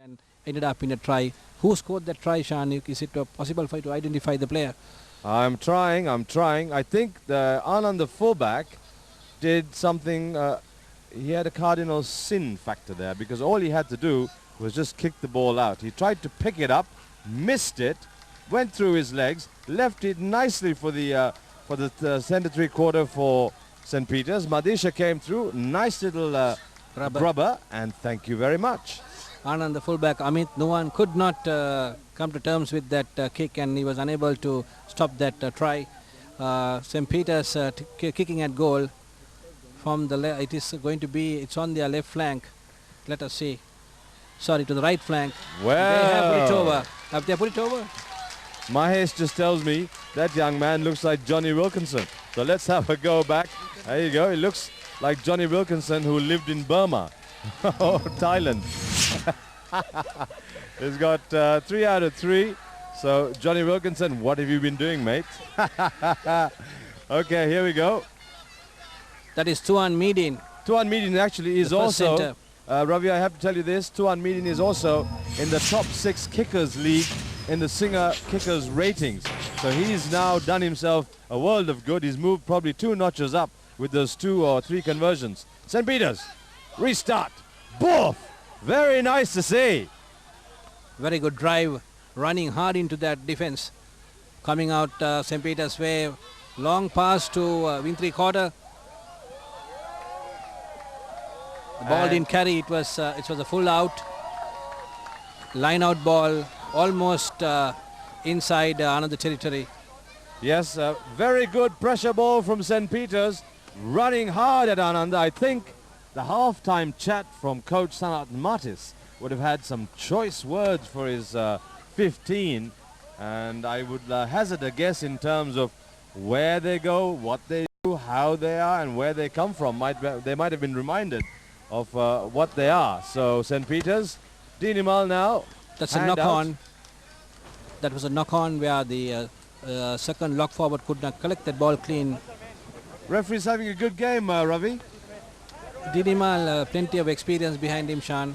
and ended up in a try. Who scored that try, Shan? Is it possible for you to identify the player? I'm trying. I think the Anand, the fullback, did something. He had a cardinal sin factor there because all he had to do was just kick the ball out. He tried to pick it up, missed it, went through his legs, left it nicely for the center three-quarter for St. Peter's. Madisha came through, nice little grubber, and thank you very much. Anand, the fullback, Amit Nuwan could not come to terms with that kick, and he was unable to stop that try. St. Peter's kicking at goal from the left. It is going to be, it's on their left flank. Let us see. Sorry, to the right flank. Well, they have put it over. Have they put it over? Mahesh just tells me that young man looks like Johnny Wilkinson. So let's have a go back. There you go. He looks like Johnny Wilkinson, who lived in Burma or Thailand. He's got 3 out of 3. So Johnny Wilkinson, what have you been doing, mate? Okay, here we go. That is Tuan Midin. Tuan Midin actually is also, Ravi, I have to tell you this, Tuan Midin is also in the top 6 kickers league in the Singer kickers ratings. So he's now done himself a world of good. He's moved probably 2 notches up with those 2 or 3 conversions. St. Peter's, restart. Boof! Very nice to see. Very good drive, running hard into that defense. Coming out St. Peter's way. Long pass to win three-quarter. The ball didn't carry. It was a full out. Line out ball, almost inside another territory. Yes, very good pressure ball from St. Peter's. Running hard at Ananda. I think the half-time chat from Coach Sanat Matis would have had some choice words for his 15. And I would hazard a guess in terms of where they go, what they do, how they are, and where they come from. They might have been reminded of what they are. So St. Peter's, Dinimal now. That's a knock-on. That was a knock-on where the second lock forward could not collect that ball clean. Referee's having a good game, Ravi. Dinimal, plenty of experience behind him, Shan.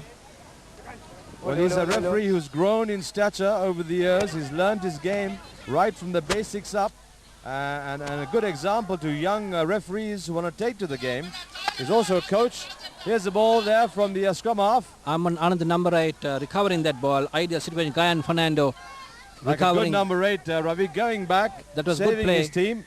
Well, he's a referee who's grown in stature over the years. He's learned his game right from the basics up. And a good example to young referees who want to take to the game. He's also a coach. Here's the ball there from the scrum half. Anand, the number 8, recovering that ball. Ideal situation. Guyan Fernando like recovering. A good number 8, Ravi, going back. That was saving good play. His team.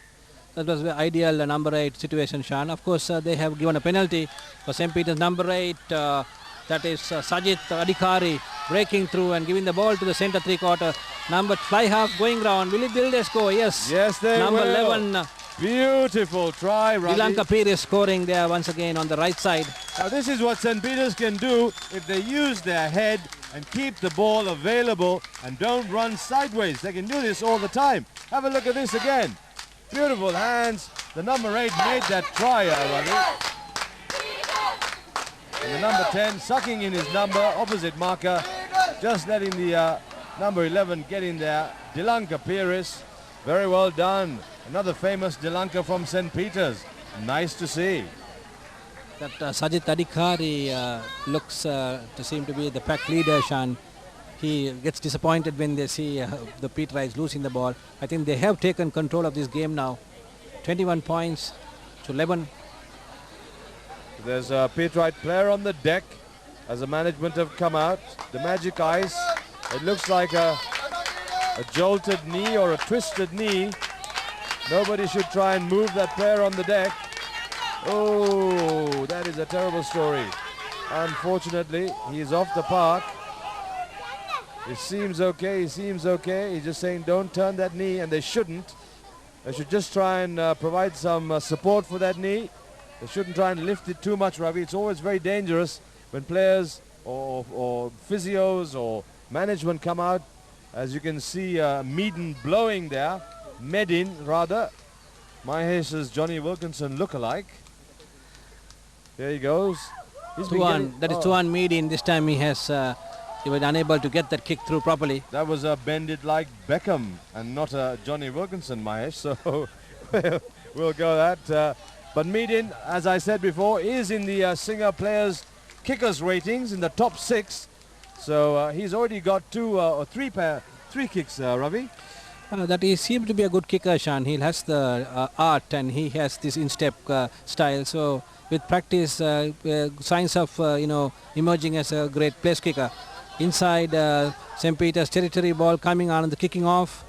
That was the ideal number 8 situation, Shan. Of course, they have given a penalty for St. Peter's number 8. That is Sajit Adhikari breaking through and giving the ball to the center three-quarter. Number fly half going round. Will it build a score? Yes. Yes, they number will. 11. Beautiful try, Ravi. Dilanka Pires scoring there once again on the right side. Now this is what St. Peter's can do if they use their head and keep the ball available and don't run sideways. They can do this all the time. Have a look at this again. Beautiful hands. The number 8 made that try, Ravi. And the number 10 sucking in his number, opposite marker, just letting the number 11 get in there. Dilanka Pires, very well done. Another famous Dilanka from St. Peter's. Nice to see. That Sajit Adhikari looks to seem to be the pack leader, Shan. He gets disappointed when they see the Pete Rice losing the ball. I think they have taken control of this game now. 21 points to 11. There's a Pete Wright player on the deck as the management have come out. The magic ice. It looks like a jolted knee or a twisted knee. Nobody should try and move that player on the deck. Oh, that is a terrible story. Unfortunately, he's off the park. It seems okay, he seems okay. He's just saying don't turn that knee, and they shouldn't. They should just try and provide some support for that knee. They shouldn't try and lift it too much, Ravi. It's always very dangerous when players or physios or management come out. As you can see, Medin blowing there. Medin, rather. Mahesh's Johnny Wilkinson look-alike. There he goes. That is Tuan Medin. This time he was unable to get that kick through properly. That was a bended like Beckham and not a Johnny Wilkinson, Mahesh. So we'll go that. But Medin, as I said before, is in the Singer players kickers ratings in the top 6. So he's already got two or three kicks, Ravi. That he seems to be a good kicker, Shan. He has the art and he has this in-step style. So with practice, signs of emerging as a great place kicker. Inside St. Peter's territory, ball coming on, the kicking off.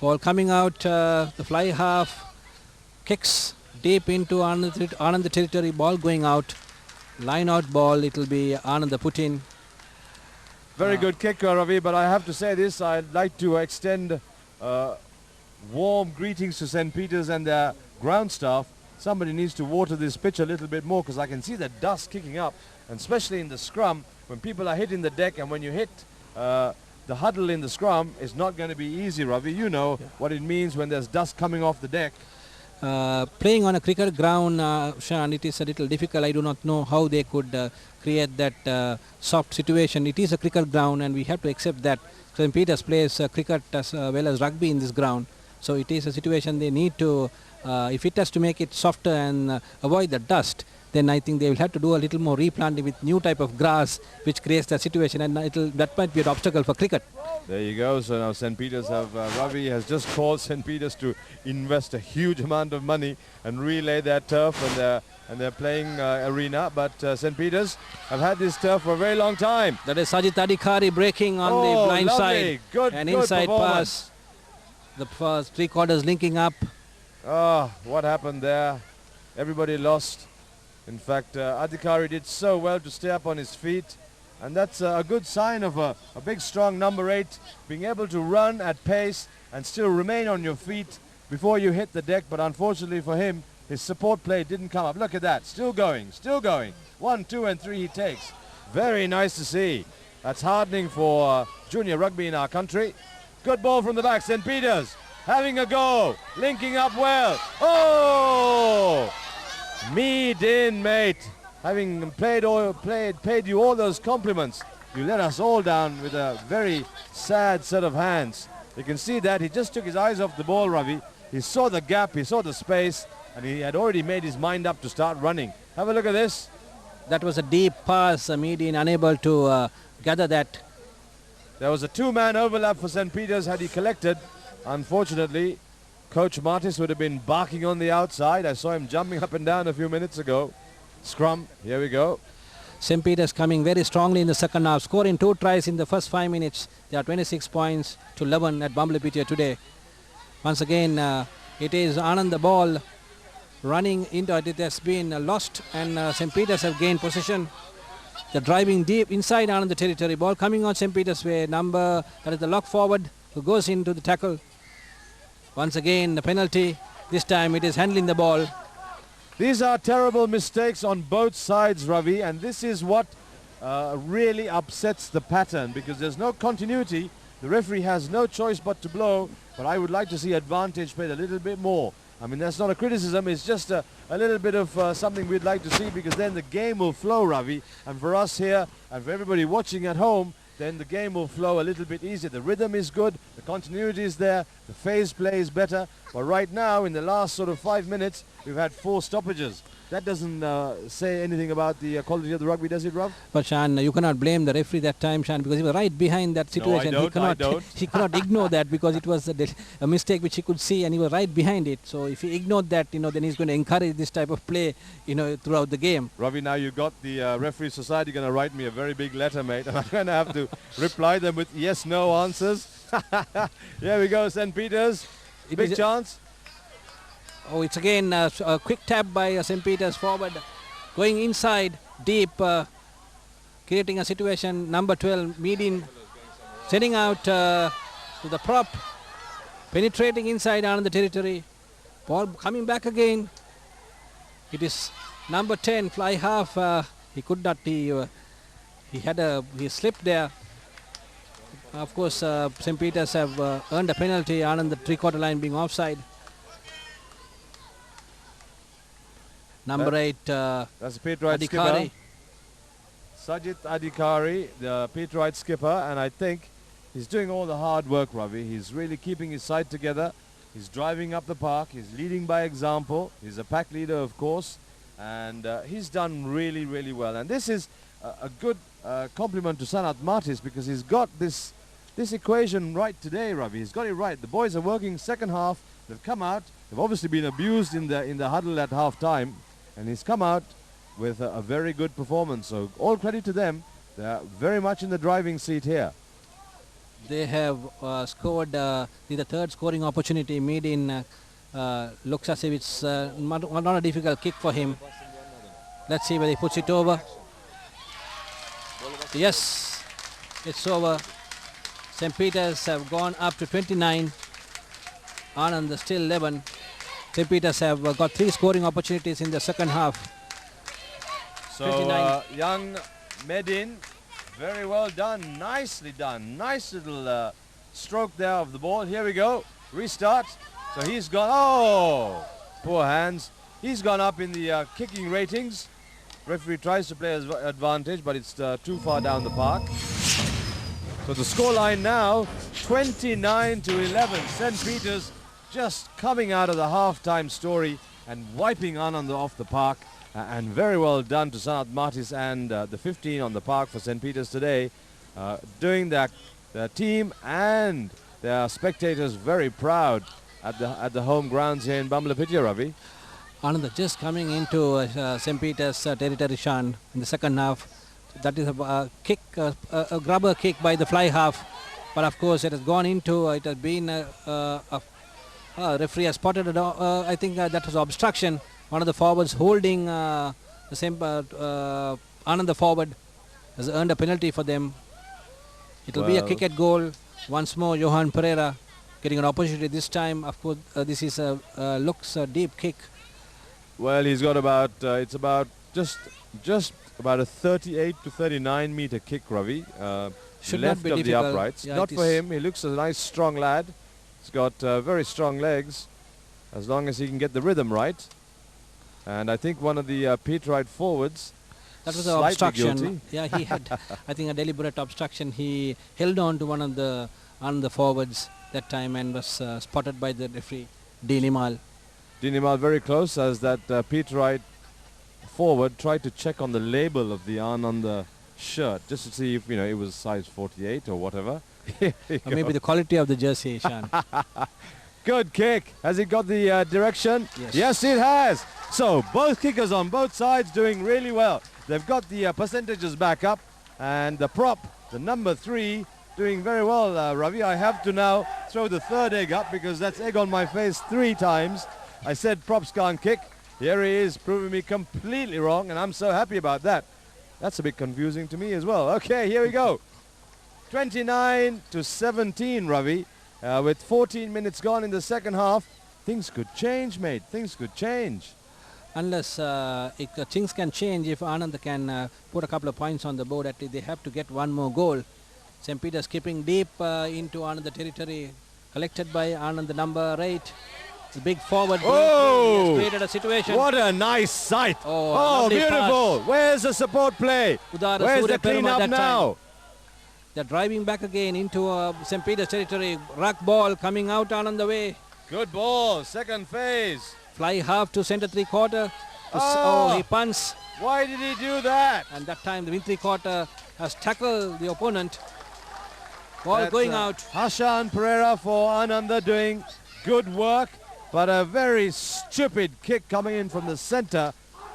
Ball coming out, the fly half, kicks deep into Anand territory, ball going out. Line out ball, it will be Anand put in. Very good kick, Ravi, but I have to say this, I'd like to extend warm greetings to St. Peter's and their ground staff. Somebody needs to water this pitch a little bit more because I can see the dust kicking up, and especially in the scrum, when people are hitting the deck and when you hit the huddle in the scrum, it's not going to be easy, Ravi. You know what it means when there's dust coming off the deck. Playing on a cricket ground, Shan, it is a little difficult. I do not know how they could create that soft situation. It is a cricket ground and we have to accept that. St. Peter's plays cricket as well as rugby in this ground. So it is a situation they need to, if it has to make it softer and avoid the dust, then I think they will have to do a little more replanting with new type of grass which creates that situation, and that might be an obstacle for cricket. There you go. So now St. Peter's Ravi has just called St. Peter's to invest a huge amount of money and relay their turf and their playing arena. But St. Peter's have had this turf for a very long time. That is Sajid Adhikari breaking on the blind side. Good, an good inside pass. The first three quarters linking up. Oh, what happened there? Everybody lost. In fact, Adhikari did so well to stay up on his feet. And that's a good sign of a big, strong number 8 being able to run at pace and still remain on your feet before you hit the deck. But unfortunately for him, his support play didn't come up. Look at that. Still going, still going. 1, 2, and 3 he takes. Very nice to see. That's heartening for junior rugby in our country. Good ball from the back. St. Peter's having a go. Linking up well. Oh! Mead in, mate. Having paid you all those compliments, you let us all down with a very sad set of hands. You can see that he just took his eyes off the ball, Ravi. He saw the gap, he saw the space, and he had already made his mind up to start running. Have a look at this. That was a deep pass. Meadin unable to gather that. There was a two-man overlap for St. Peter's had he collected. Unfortunately, Coach Martis would have been barking on the outside. I saw him jumping up and down a few minutes ago. Scrum, here we go. St. Peter's coming very strongly in the second half, scoring 2 tries in the first 5 minutes. They are 26 points to 11 at Bumblebee today. Once again, it is Anand the ball running into it. It has been lost and St. Peter's have gained possession. They're driving deep inside Anand the territory. Ball coming on St. Peter's way. That is the lock forward who goes into the tackle. Once again, the penalty. This time it is handling the ball. These are terrible mistakes on both sides, Ravi, and this is what really upsets the pattern because there's no continuity. The referee has no choice but to blow, but I would like to see advantage played a little bit more. I mean, that's not a criticism, it's just a little bit of something we'd like to see because then the game will flow, Ravi, and for us here and for everybody watching at home, then the game will flow a little bit easier. The rhythm is good, the continuity is there, the phase play is better. But right now, in the last sort of 5 minutes, we've had 4 stoppages. That doesn't say anything about the quality of the rugby, does it, Rav? But Shan, you cannot blame the referee that time, Shan, because he was right behind that situation. No, I don't. He cannot ignore that because it was a mistake which he could see and he was right behind it. So if he ignored that, then he's going to encourage this type of play, throughout the game. Ravi, now you got the referee society going to write me a very big letter, mate, and I'm going to have to reply them with yes, no answers. Here we go, St. Peter's. Big chance. Oh, it's again a quick tap by St. Peter's forward. Going inside, deep, creating a situation. Number 12, Meadin, sending out to the prop. Penetrating inside on the territory. Ball coming back again. It is number 10, fly half. He could not, he slipped there. Of course, St. Peter's have earned a penalty on the 3/4 line being offside. Number 8, that's the Peterite skipper. Sajid Adhikari, the Peterite skipper, and I think he's doing all the hard work, Ravi. He's really keeping his side together. He's driving up the park. He's leading by example. He's a pack leader, of course, and he's done really, really well. And this is a good compliment to Sanat Martis, because he's got this equation right today, Ravi. He's got it right. The boys are working second half. They've come out. They've obviously been abused in the huddle at half time, and he's come out with a very good performance. So all credit to them. They're very much in the driving seat here. They have scored the third scoring opportunity. Medin looks as if it's not a difficult kick for him. Let's see whether he puts it over. Yes, it's over. St. Peter's have gone up to 29. Anand still 11. St. Peter's have got 3 scoring opportunities in the second half. So young Medin, very well done, nicely done. Nice little stroke there of the ball. Here we go, restart. So he's gone, oh, poor hands. He's gone up in the kicking ratings. Referee tries to play his advantage, but it's too far down the park. So the scoreline now, 29-11. St. Peter's just coming out of the half-time story and wiping Anand off the park. And very well done to Sanat Martis and the 15 on the park for St. Peter's today. Doing that, their team and their spectators very proud at the home grounds here in Bambalapitiya, Ravi. Anand just coming into St. Peter's territory, Shan, in the second half. That is a kick, a grubber kick by the fly half. But of course it has gone into, it has been a referee has spotted it. I think that was obstruction. One of the forwards holding the same Anand the forward has earned a penalty for them. It will be a kick at goal. Once more, Johan Pereira getting an opportunity this time. Of course, this is looks a deep kick. Well, he's got about it's about just about a 38 to 39 meter kick, Ravi. Should left not be of difficult. the uprights. Yeah, not for him. He looks a nice strong lad. He's got very strong legs, as long as he can get the rhythm right. And I think one of the Peterite forwards, that was an obstruction. Guilty. Yeah, he had, I think, a deliberate obstruction. He held on to one of the forwards that time and was spotted by the referee, Dinimal. Dinimal very close, as that Peterite forward tried to check on the label of the Ananda shirt just to see if it was size 48 or whatever. Or maybe the quality of the jersey, Shan. Good kick. Has it got the direction? Yes. Yes, it has. So both kickers on both sides doing really well. They've got the percentages back up, and the prop, the number 3, doing very well, Ravi. I have to now throw the third egg up because that's egg on my face 3 times. I said props can't kick. Here he is proving me completely wrong, and I'm so happy about that. That's a bit confusing to me as well. Okay, here we go. 29-17, Ravi. With 14 minutes gone in the second half, things could change, mate. Things could change. Unless things can change if Anand can put a couple of points on the board. At least they have to get one more goal. St. Peter skipping deep into Anand territory, collected by Anand, the number 8. The big forward. Oh! He has created a situation. What a nice sight. Oh, beautiful. Pass. Where's the support play? Udara Where's Surya the clean up now? Time. They're driving back again into St. Peter's territory. Ruck ball coming out on the way. Good ball. Second phase. Fly half to center 3/4. Oh, he punts. Why did he do that? And that time the wing 3/4 has tackled the opponent. Ball going out. Hashan Pereira for Ananda doing good work, but a very stupid kick coming in from the center.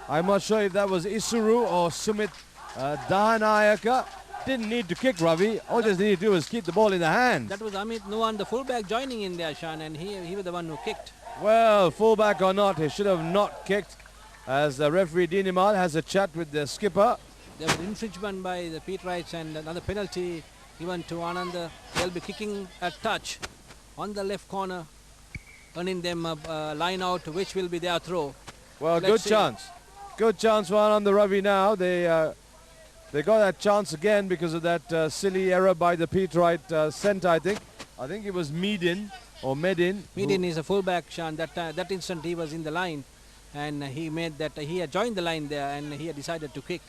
I'm not sure if that was Isuru or Sumit Dahanayaka. Didn't need to kick, Ravi. All just needed to do was keep the ball in the hands. That was Amit Nuwan, the fullback, joining in there, Shan, and he was the one who kicked. Well, fullback or not, he should have not kicked, as the referee Dinimal has a chat with the skipper. There was infringement by the Peterites and another penalty given to Ananda. They'll be kicking a touch on the left corner, earning them a line out, which will be their throw. Well, good chance. Good chance for Ananda, Ravi now. They got that chance again because of that silly error by the Peterite centre, I think. I think it was Medin or Medin. Medin is a fullback, Shan. That instant he was in the line, and he made that he had joined the line there, and he had decided to kick.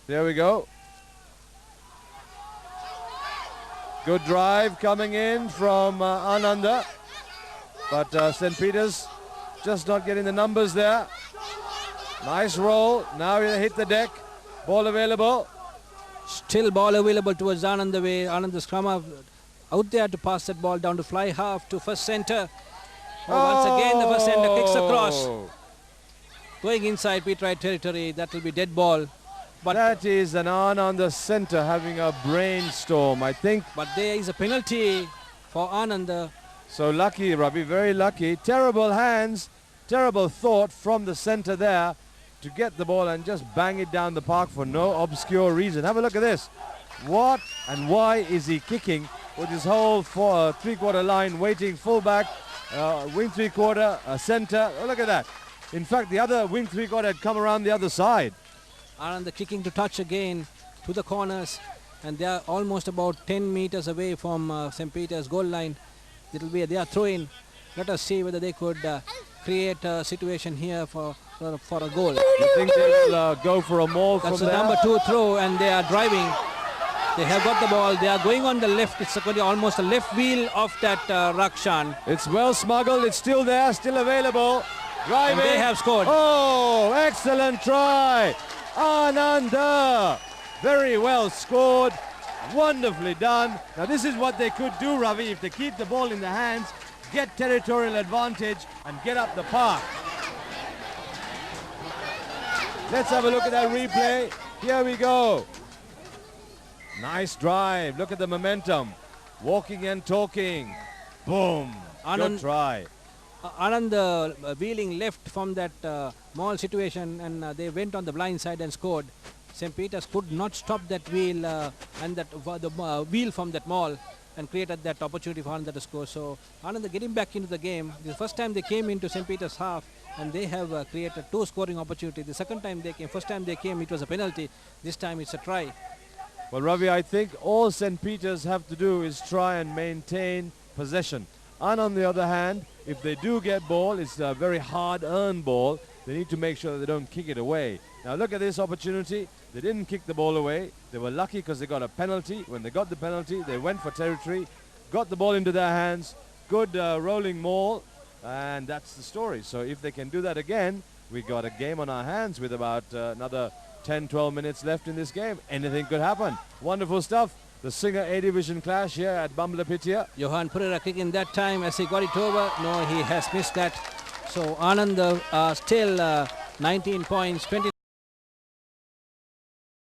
There we go. Good drive coming in from Ananda, but St. Peter's just not getting the numbers there. Nice roll. Now he hit the deck. Ball available. Still ball available towards Anand the way. Anand the scrum out there to pass that ball down to fly half to first centre. Once again the first centre kicks across. Going inside Peterite territory. That will be dead ball. But that is an Ananda centre having a brainstorm, I think. But there is a penalty for Ananda. So lucky, Ravi, very lucky. Terrible hands, terrible thought from the centre there to get the ball and just bang it down the park for no obscure reason. Have a look at this. What and why is he kicking with his whole three-quarter line waiting, full-back, wing three-quarter, centre. Oh, look at that. In fact, the other wing three-quarter had come around the other side. Ananda kicking to touch again to the corners, and they are almost about 10 meters away from St. Peter's goal line. It will be their throw-in. Let us see whether they could create a situation here for a goal. You think they will go for a maul from there? That's the number 2 throw, and they are driving. They have got the ball. They are going on the left. It's almost a left wheel of that Rakshan. It's well smuggled. It's still there, still available. Driving. And they have scored. Oh, excellent try. Ananda. Very well scored. Wonderfully done. Now this is what they could do, Ravi, if they keep the ball in the hands, get territorial advantage and get up the park. Let's have a look at that replay. Here we go. Nice drive. Look at the momentum. Walking and talking. Boom. Good try. Anand wheeling left from that maul situation, and they went on the blind side and scored. St. Peter's could not stop that wheel and that the wheel from that maul and created that opportunity for Ananda to score. So Ananda getting back into the game. The first time they came into St. Peter's half and they have created 2 scoring opportunities. The second time they came, first time they came it was a penalty. This time it's a try. Well, Ravi, I think all St. Peter's have to do is try and maintain possession. And on the other hand, if they do get ball, it's a very hard-earned ball. They need to make sure that they don't kick it away. Now look at this opportunity. They didn't kick the ball away. They were lucky because they got a penalty. When they got the penalty, they went for territory, got the ball into their hands, good rolling maul, and that's the story. So if they can do that again, we got a game on our hands with about another 10-12 minutes left in this game. Anything could happen. Wonderful stuff. The Singer A Division clash here at Bambalapitiya. Johan Pereira kicking that time as he got it over. No, he has missed that. So Anand still 19 points, 20.